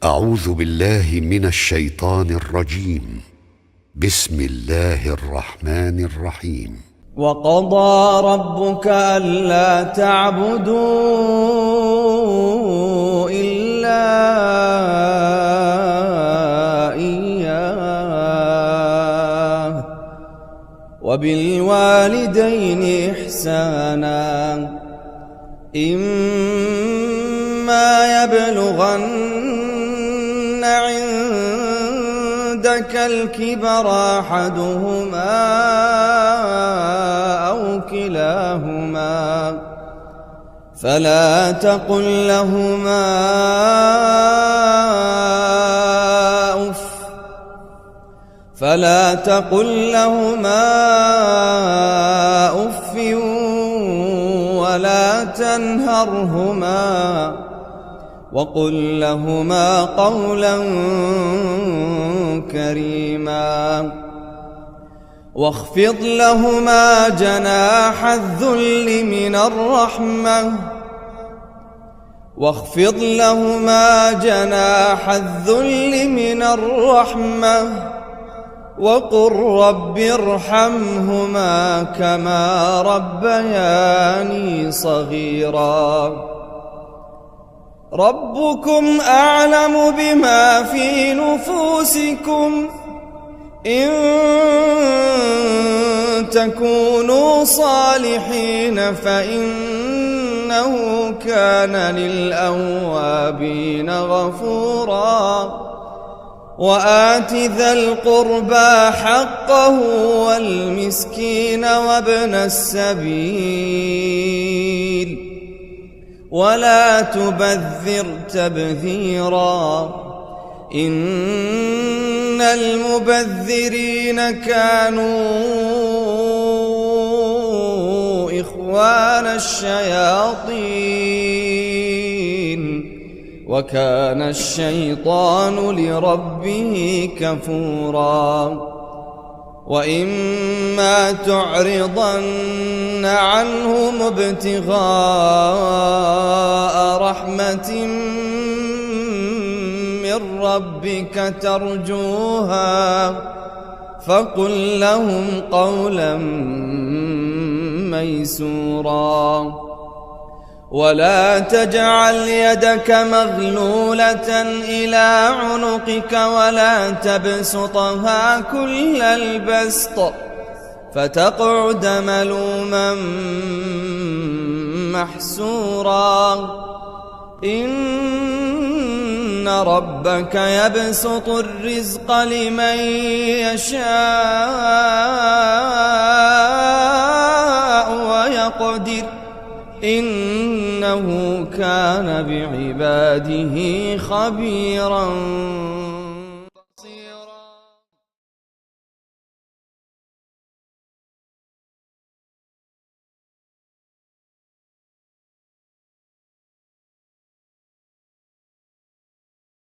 أعوذ بالله من الشيطان الرجيم. بسم الله الرحمن الرحيم. وقضى ربك ألا تعبدوا إلا إياه وبالوالدين إحسانا إما يبلغن عندك الكبر أحدهما أو كلاهما فلا تقل لهما أف ولا تنهرهما وقل لهما قولا كريما واخفض لهما جناح الذل من الرحمة وقل رب ارحمهما كما ربياني صغيرا ربكم أعلم بما في نفوسكم إن تكونوا صالحين فإنه كان للأوابين غفورا وآت ذا القربى حقه والمسكين وابن السبيل ولا تبذر تبذيرا إن المبذرين كانوا إخوان الشياطين وكان الشيطان لربه كفورا وإما تعرضن عنهم ابتغاء رحمة من ربك ترجوها فقل لهم قولا ميسورا ولا تجعل يدك مغلولة إلى عنقك ولا تبسطها كل البسط فتقعد ملوما محسورا إن ربك يبسط الرزق لمن يشاء ويقدر إنه كان بعباده خبيرا